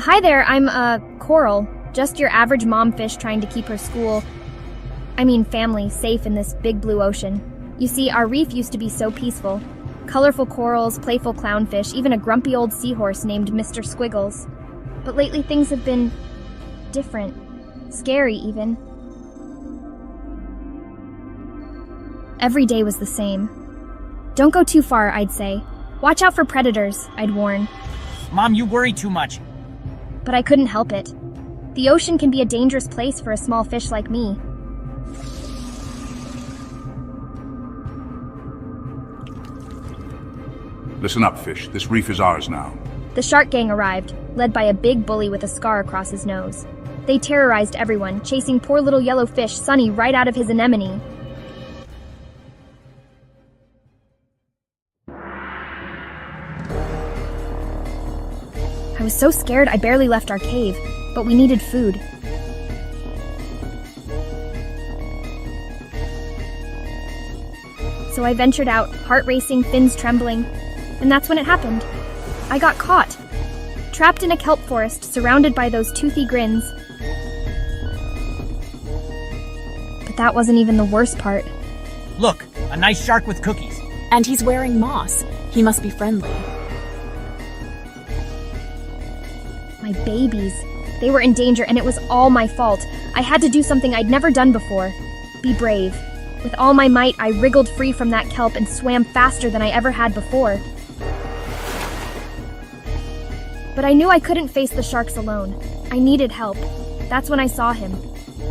Hi there, I'm, Coral. Just your average mom fish trying to keep her family safe in this big blue ocean. You see, our reef used to be so peaceful. Colorful corals, playful clownfish, even a grumpy old seahorse named Mr. Squiggles. But lately things have been different. Scary, even. Every day was the same. Don't go too far, I'd say. Watch out for predators, I'd warn. Mom, you worry too much. But I couldn't help it. The ocean can be a dangerous place for a small fish like me. Listen up, fish. This reef is ours now. The shark gang arrived, led by a big bully with a scar across his nose. They terrorized everyone, chasing poor little yellow fish Sunny right out of his anemone. I was so scared I barely left our cave, but we needed food. So I ventured out, heart racing, fins trembling, and that's when it happened. I got caught, trapped in a kelp forest, surrounded by those toothy grins. But that wasn't even the worst part. Look, a nice shark with cookies. And he's wearing moss. He must be friendly. My babies. They were in danger, and it was all my fault. I had to do something I'd never done before. Be brave. With all my might, I wriggled free from that kelp and swam faster than I ever had before. But I knew I couldn't face the sharks alone. I needed help. That's when I saw him.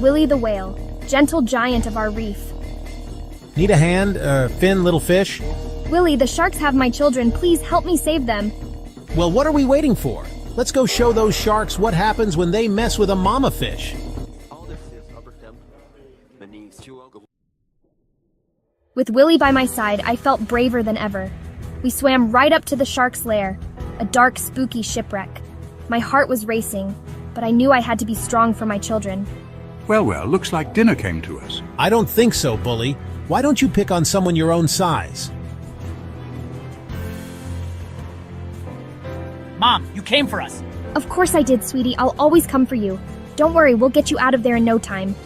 Willie the whale, gentle giant of our reef. Need a hand, Finn, little fish? Willie, the sharks have my children. Please help me save them. Well, what are we waiting for? Let's go show those sharks what happens when they mess with a mama fish. With Willie by my side, I felt braver than ever. We swam right up to the shark's lair, a dark, spooky shipwreck. My heart was racing, but I knew I had to be strong for my children. Well, looks like dinner came to us. I don't think so, bully. Why don't you pick on someone your own size? Mom, you came for us. Of course I did, sweetie. I'll always come for you. Don't worry, we'll get you out of there in no time.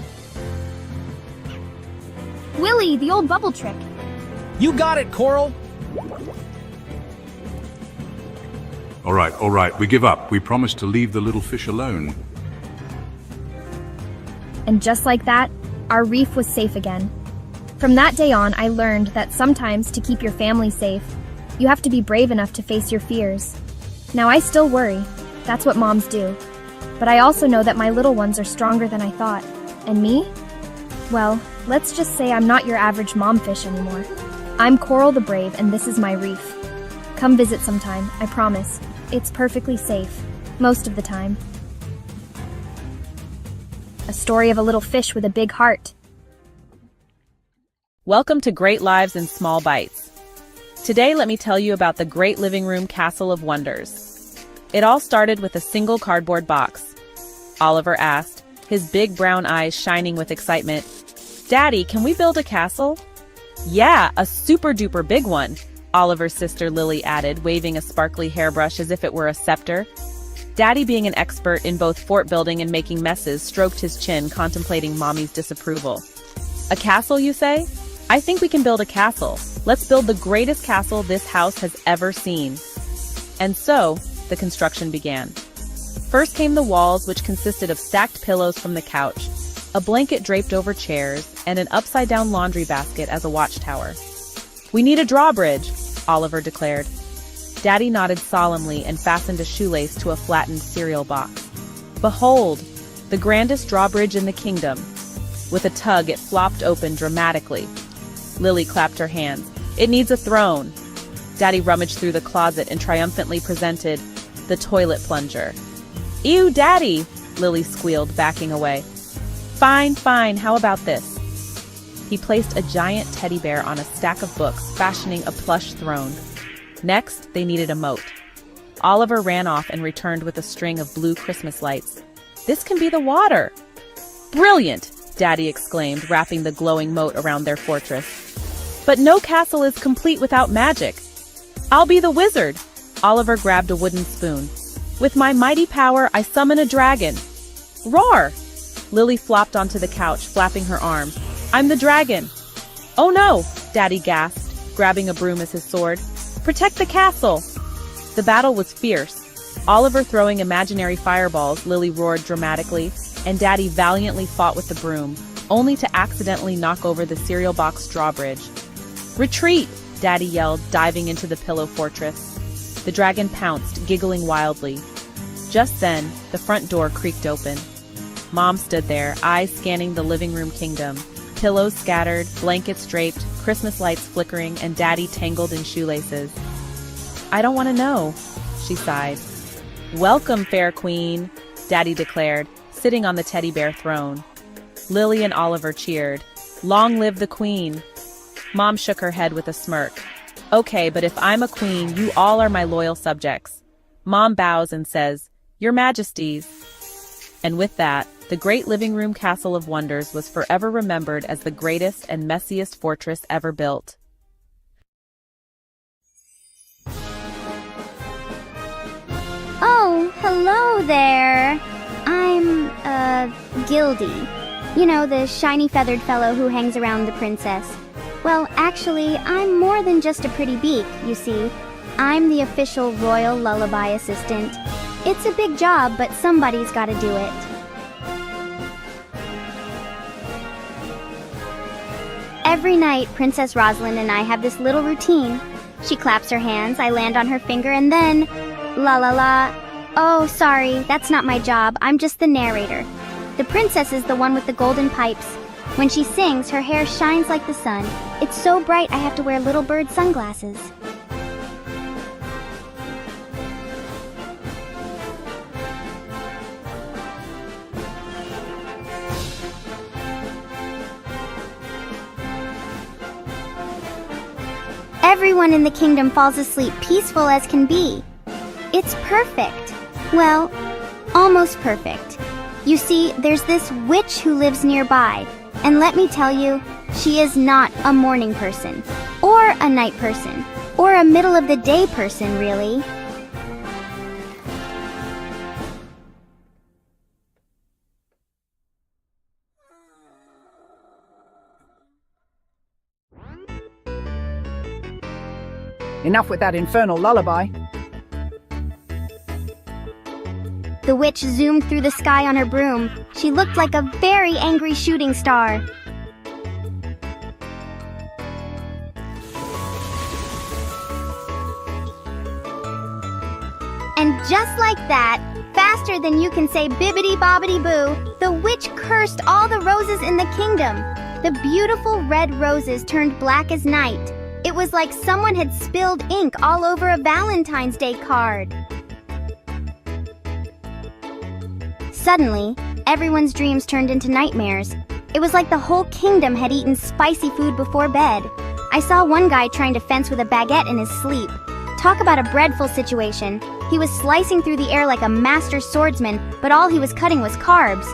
Willie, the old bubble trick. You got it, Coral. All right, we give up. We promised to leave the little fish alone. And just like that, our reef was safe again. From that day on, I learned that sometimes to keep your family safe, you have to be brave enough to face your fears. Now I still worry. That's what moms do. But I also know that my little ones are stronger than I thought. And me? Well, let's just say I'm not your average mom fish anymore. I'm Coral the Brave, and this is my reef. Come visit sometime, I promise. It's perfectly safe. Most of the time. A story of a little fish with a big heart. Welcome to Great Lives in Small Bites. Today, let me tell you about the Great Living Room Castle of Wonders. It all started with a single cardboard box. Oliver asked, his big brown eyes shining with excitement. Daddy, can we build a castle? Yeah, a super-duper big one, Oliver's sister Lily added, waving a sparkly hairbrush as if it were a scepter. Daddy, being an expert in both fort building and making messes, stroked his chin, contemplating Mommy's disapproval. A castle, you say? I think we can build a castle. Let's build the greatest castle this house has ever seen. And so, the construction began. First came the walls, which consisted of stacked pillows from the couch, a blanket draped over chairs, and an upside-down laundry basket as a watchtower. We need a drawbridge, Oliver declared. Daddy nodded solemnly and fastened a shoelace to a flattened cereal box. Behold, the grandest drawbridge in the kingdom. With a tug, it flopped open dramatically. Lily clapped her hands. It needs a throne. Daddy rummaged through the closet and triumphantly presented the toilet plunger. Ew, Daddy, Lily squealed, backing away. Fine, how about this? He placed a giant teddy bear on a stack of books, fashioning a plush throne. Next, they needed a moat. Oliver ran off and returned with a string of blue Christmas lights. This can be the water. Brilliant, Daddy exclaimed, wrapping the glowing moat around their fortress. But no castle is complete without magic. I'll be the wizard. Oliver grabbed a wooden spoon. With my mighty power, I summon a dragon. Roar! Lily flopped onto the couch, flapping her arms. I'm the dragon. Oh no, Daddy gasped, grabbing a broom as his sword. Protect the castle! The battle was fierce. Oliver throwing imaginary fireballs, Lily roared dramatically, and Daddy valiantly fought with the broom, only to accidentally knock over the cereal box drawbridge. Retreat! Daddy yelled, diving into the pillow fortress. The dragon pounced, giggling wildly. Just then, the front door creaked open. Mom stood there, eyes scanning the living room kingdom. Pillows scattered, blankets draped, Christmas lights flickering, and Daddy tangled in shoelaces. I don't want to know, she sighed. Welcome, fair queen, Daddy declared, sitting on the teddy bear throne. Lily and Oliver cheered. Long live the queen! Mom shook her head with a smirk. Okay, but if I'm a queen, you all are my loyal subjects. Mom bows and says, Your Majesties. And with that, the great living room castle of wonders was forever remembered as the greatest and messiest fortress ever built. Oh, hello there. I'm, Gildy. You know, the shiny feathered fellow who hangs around the princess. Well, actually, I'm more than just a pretty beak, you see. I'm the official royal lullaby assistant. It's a big job, but somebody's gotta do it. Every night, Princess Rosalind and I have this little routine. She claps her hands, I land on her finger, and then... La la la. Oh, sorry, that's not my job. I'm just the narrator. The princess is the one with the golden pipes. When she sings, her hair shines like the sun. It's so bright I have to wear little bird sunglasses. Everyone in the kingdom falls asleep peaceful as can be. It's perfect. Well, almost perfect. You see, there's this witch who lives nearby, and let me tell you, she is not a morning person, or a night person, or a middle-of-the-day person, really. Enough with that infernal lullaby. The witch zoomed through the sky on her broom. She looked like a very angry shooting star. And just like that, faster than you can say bibbidi-bobbidi-boo, the witch cursed all the roses in the kingdom. The beautiful red roses turned black as night. It was like someone had spilled ink all over a Valentine's Day card. Suddenly, everyone's dreams turned into nightmares. It was like the whole kingdom had eaten spicy food before bed. I saw one guy trying to fence with a baguette in his sleep. Talk about a breadful situation. He was slicing through the air like a master swordsman, but all he was cutting was carbs.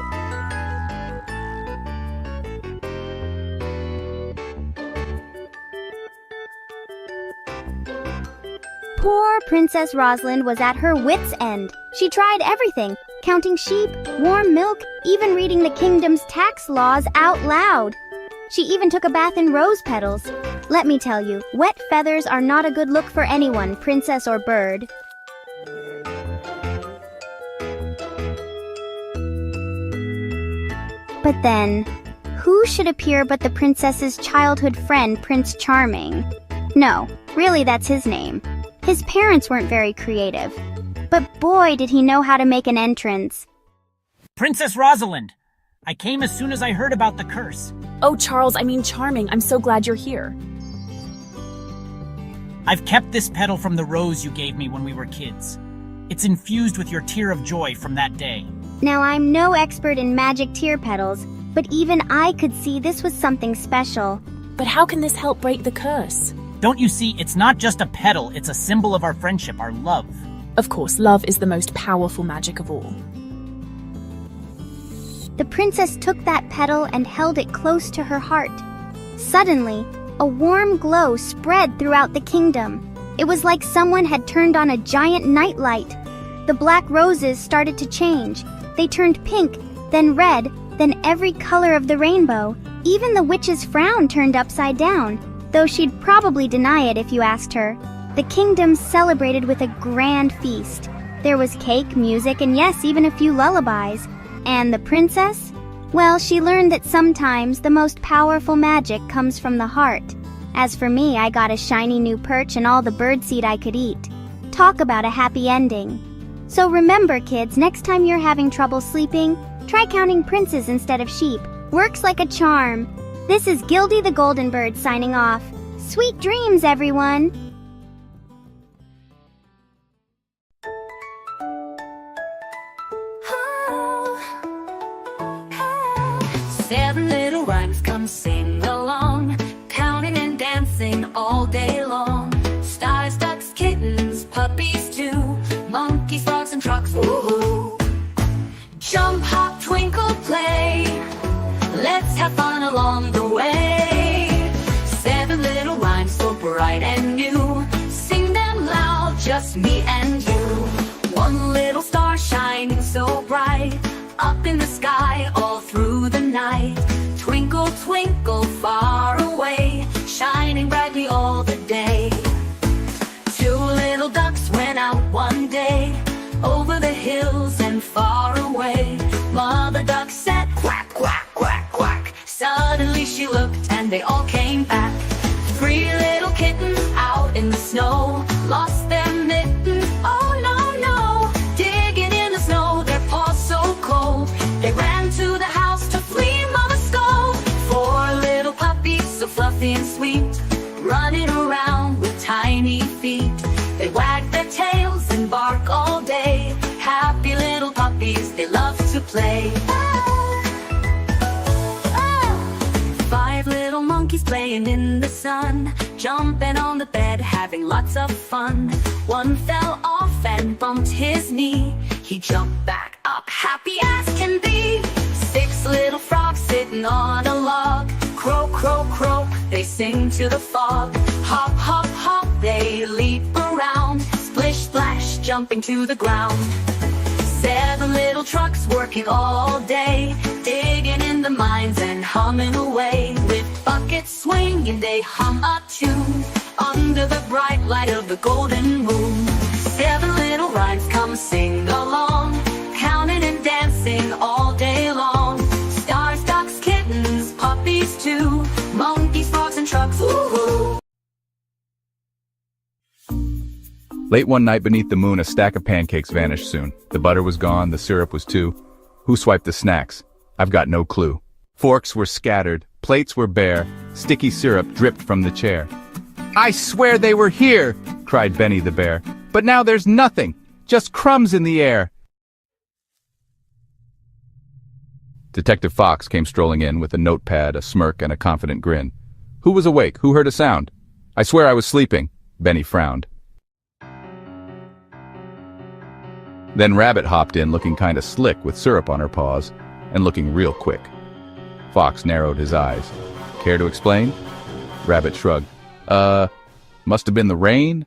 Poor Princess Rosalind was at her wit's end. She tried everything, counting sheep, warm milk, even reading the kingdom's tax laws out loud. She even took a bath in rose petals. Let me tell you, wet feathers are not a good look for anyone, princess or bird. But then, who should appear but the princess's childhood friend, Prince Charming? No, really that's his name. His parents weren't very creative. But boy, did he know how to make an entrance. Princess Rosalind! I came as soon as I heard about the curse. Oh, Charles, I mean Charming, I'm so glad you're here. I've kept this petal from the rose you gave me when we were kids. It's infused with your tear of joy from that day. Now, I'm no expert in magic tear petals, but even I could see this was something special. But how can this help break the curse? Don't you see, it's not just a petal, it's a symbol of our friendship, our love. Of course, love is the most powerful magic of all. The princess took that petal and held it close to her heart. Suddenly, a warm glow spread throughout the kingdom. It was like someone had turned on a giant nightlight. The black roses started to change. They turned pink, then red, then every color of the rainbow. Even the witch's frown turned upside down, though she'd probably deny it if you asked her. The kingdom celebrated with a grand feast. There was cake, music, and yes, even a few lullabies. And the princess? Well, she learned that sometimes the most powerful magic comes from the heart. As for me, I got a shiny new perch and all the birdseed I could eat. Talk about a happy ending. So remember, kids, next time you're having trouble sleeping, try counting princes instead of sheep. Works like a charm. This is Gildy the Golden Bird signing off. Sweet dreams, everyone! Seven little rhymes, come sing along, counting and dancing all day long. Stars, ducks, kittens, puppies too, monkeys, frogs, and trucks, woohoo! Jump, hop, twinkle, play, let's have fun along the way. Seven little rhymes so bright and new, sing them loud, just me and you. One little star shining so bright, up in the sky all through the night. Twinkle, twinkle, far away, shining brightly all the day. Two little ducks went out one day, over the hills and far away. Mother duck said quack, quack, quack, quack. Suddenly she looked and they all came back. Three little kittens out in the snow, lost their mittens, oh no, no. Digging in the snow, their paws so cold, they ran to the house to flee Mama's scold. Four little puppies so fluffy and sweet, running around with tiny feet. They wag their tails and bark all day. Happy little puppies, they love to play. Five little monkeys playing in the sun, jumping on the bed, having lots of fun. One fell off and bumped his knee. He jumped back up, happy as can be. Six little frogs sitting on a log, croak, croak, croak, they sing to the fog. Hop, hop, hop, they leap around, splish, splash, jumping to the ground. Seven little trucks working all day, digging in the mines and humming away. With buckets swinging, they hum a tune, under the bright light of the golden moon. Seven little rhymes, come sing along, counting and dancing all day long. Stars, ducks, kittens, puppies too, monkeys, frogs, and trucks, woohoo! Late one night beneath the moon, a stack of pancakes vanished soon. The butter was gone, the syrup was too. Who swiped the snacks? I've got no clue. Forks were scattered, plates were bare, sticky syrup dripped from the chair. I swear they were here, cried Benny the bear. But now there's nothing, just crumbs in the air. Detective Fox came strolling in with a notepad, a smirk, and a confident grin. Who was awake? Who heard a sound? I swear I was sleeping. Benny frowned. Then Rabbit hopped in looking kinda slick with syrup on her paws and looking real quick. Fox narrowed his eyes. Care to explain? Rabbit shrugged. Must have been the rain?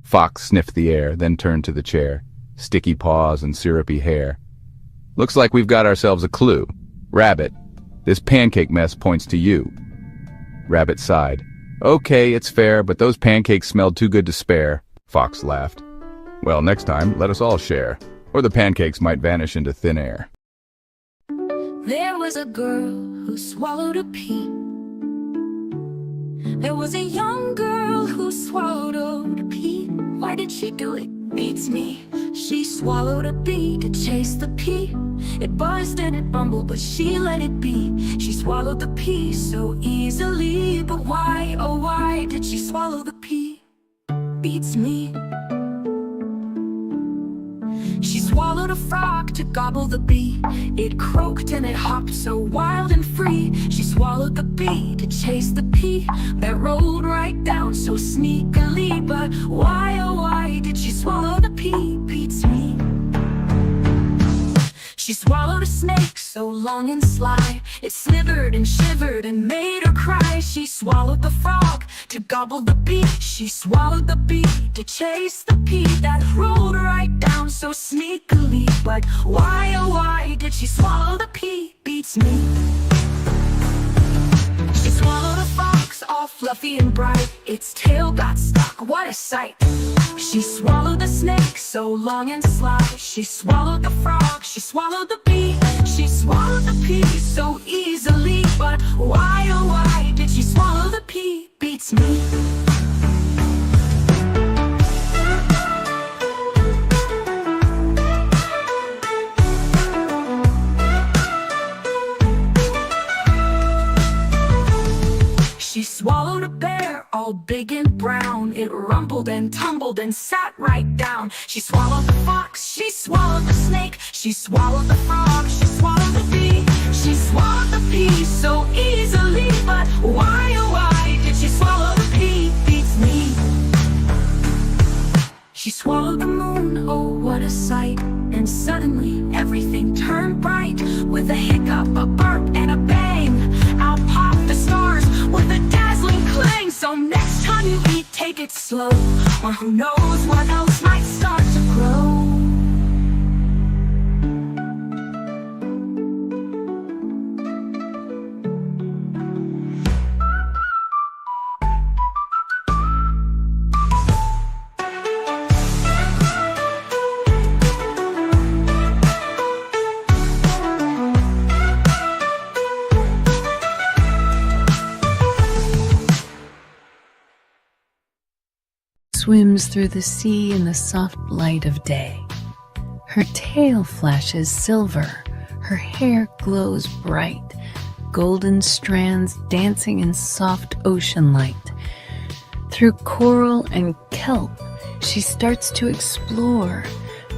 Fox sniffed the air, then turned to the chair. Sticky paws and syrupy hair. Looks like we've got ourselves a clue. Rabbit, this pancake mess points to you. Rabbit sighed. Okay, it's fair, but those pancakes smelled too good to spare. Fox laughed. Well, next time, let us all share, or the pancakes might vanish into thin air. There was a girl who swallowed a pea. There was a young girl who swallowed a pea. Why did she do it? Beats me. She swallowed a bee to chase the pea. It buzzed and it bumbled, but she let it be. She swallowed the pea so easily. But why, oh why did she swallow the pea? Beats me. She swallowed a frog to gobble the bee. It croaked and it hopped so wild and free. She swallowed the bee to chase the pea that rolled right down so sneakily. But why, oh why did she swallow the pea? Beats me. She She swallowed a snake so long and sly, it slithered and shivered and made her cry. She swallowed the frog to gobble the bee. She swallowed the bee to chase the pea that rolled right down so sneakily. But why, oh why did she swallow the pea? Beats me. She swallowed a fox, all fluffy and bright. Its tail got stuck, what a sight. She swallowed the snake, so long and sly. She swallowed the frog, she swallowed the bee. She swallowed the pea so easily. But why, oh why did she swallow the pea? Beats me. She swallowed a bear, all big and brown. It rumbled and tumbled and sat right down. She swallowed the fox, she swallowed the snake. She swallowed the frog, she swallowed the bee. She swallowed the pea so easily. But why, oh why did she swallow the pea? Beats me. She swallowed the moon, oh what a sight. And suddenly everything turned bright. With a hiccup, a burp, and a bang, out popped the stars with a dazzling clang. So next time you eat, take it slow, or who knows what else might start to grow. Swims through the sea in the soft light of day. Her tail flashes silver, her hair glows bright, golden strands dancing in soft ocean light. Through coral and kelp, she starts to explore,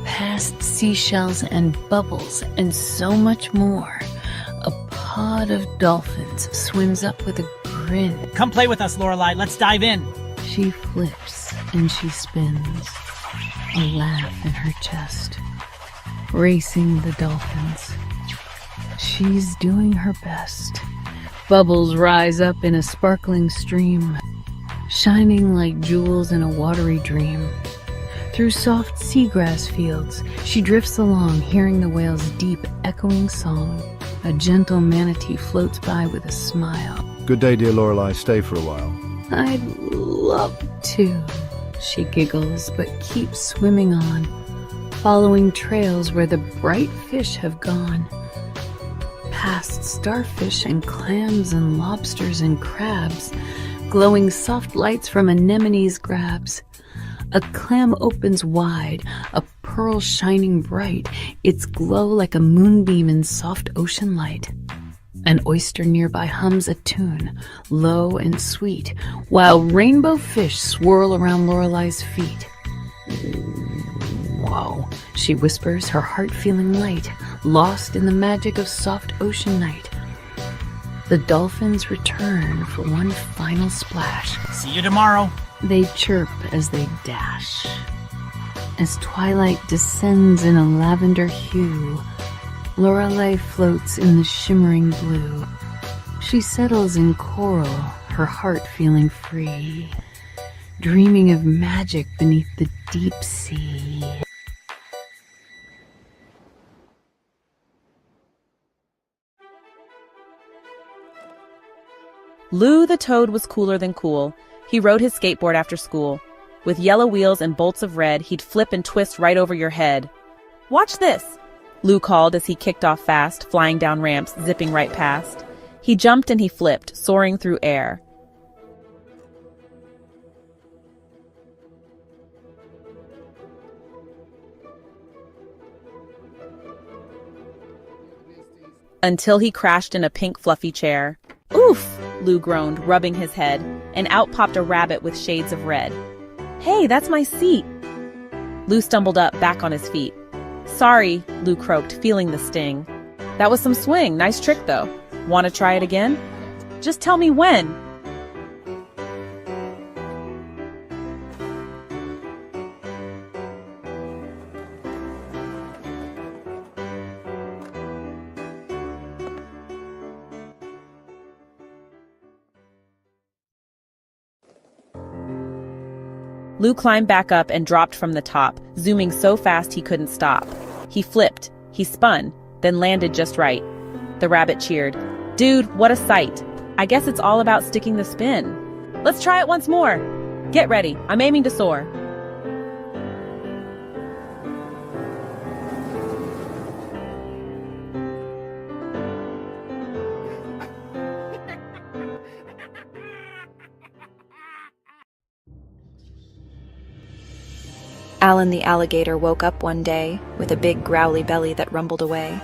past seashells and bubbles and so much more. A pod of dolphins swims up with a grin. Come play with us, Lorelei. Let's dive in. She flips and she spins, a laugh in her chest, racing the dolphins. She's doing her best. Bubbles rise up in a sparkling stream, shining like jewels in a watery dream. Through soft seagrass fields, she drifts along, hearing the whale's deep, echoing song. A gentle manatee floats by with a smile. Good day, dear Lorelei. Stay for a while. I'd love to, she giggles, but keeps swimming on, following trails where the bright fish have gone. Past starfish and clams and lobsters and crabs, glowing soft lights from anemones grabs. A clam opens wide, a pearl shining bright, its glow like a moonbeam in soft ocean light. An oyster nearby hums a tune, low and sweet, while rainbow fish swirl around Lorelei's feet. Whoa, she whispers, her heart feeling light, lost in the magic of soft ocean night. The dolphins return for one final splash. See you tomorrow. They chirp as they dash. As twilight descends in a lavender hue, Lorelei floats in the shimmering blue. She settles in coral, her heart feeling free, dreaming of magic beneath the deep sea. Lou the toad was cooler than cool. He rode his skateboard after school. With yellow wheels and bolts of red, he'd flip and twist right over your head. "Watch this," Lou called as he kicked off fast, flying down ramps, zipping right past. He jumped and he flipped, soaring through air. Until he crashed in a pink fluffy chair. "Oof!" Lou groaned, rubbing his head, and out popped a rabbit with shades of red. "Hey, that's my seat!" Lou stumbled up, back on his feet. "Sorry," Lou croaked, feeling the sting. "That was some swing. Nice trick, though. Want to try it again? Just tell me when." Lou climbed back up and dropped from the top, zooming so fast he couldn't stop. He flipped, he spun, then landed just right. The rabbit cheered. Dude, what a sight. I guess it's all about sticking the spin. Let's try it once more. Get ready, I'm aiming to soar. Alan the alligator woke up one day with a big growly belly that rumbled away.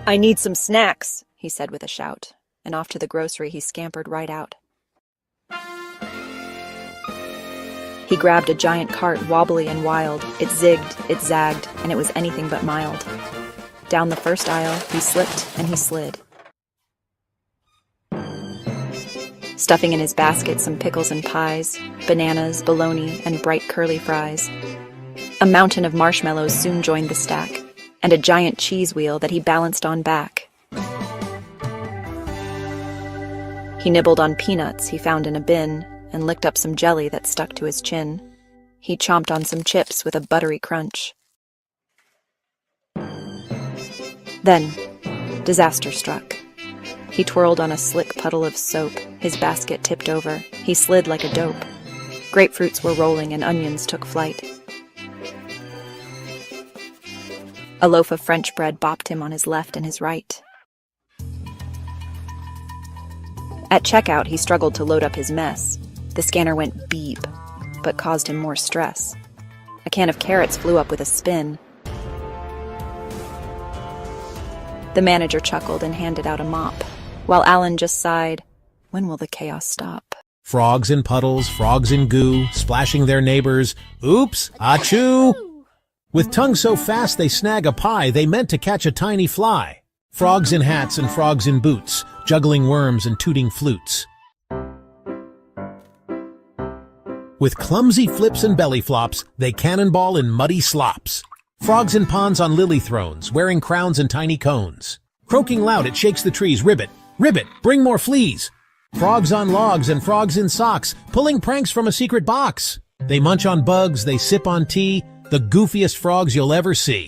"I need some snacks," he said with a shout, and off to the grocery he scampered right out. He grabbed a giant cart, wobbly and wild. It zigged, it zagged, and it was anything but mild. Down the first aisle, he slipped and he slid. Stuffing in his basket some pickles and pies, bananas, bologna, and bright curly fries. A mountain of marshmallows soon joined the stack, and a giant cheese wheel that he balanced on back. He nibbled on peanuts he found in a bin, and licked up some jelly that stuck to his chin. He chomped on some chips with a buttery crunch. Then, disaster struck. He twirled on a slick puddle of soap. His basket tipped over. He slid like a dope. Grapefruits were rolling and onions took flight. A loaf of French bread bopped him on his left and his right. At checkout, he struggled to load up his mess. The scanner went beep, but caused him more stress. A can of carrots flew up with a spin. The manager chuckled and handed out a mop, while Alan just sighed, "When will the chaos stop?" Frogs in puddles, frogs in goo, splashing their neighbors. Oops, achoo! With tongues so fast they snag a pie, they meant to catch a tiny fly. Frogs in hats and frogs in boots, juggling worms and tooting flutes. With clumsy flips and belly flops, they cannonball in muddy slops. Frogs in ponds on lily thrones, wearing crowns and tiny cones. Croaking loud, it shakes the trees. Ribbit, ribbit, bring more fleas. Frogs on logs and frogs in socks, pulling pranks from a secret box. They munch on bugs, they sip on tea, the goofiest frogs you'll ever see.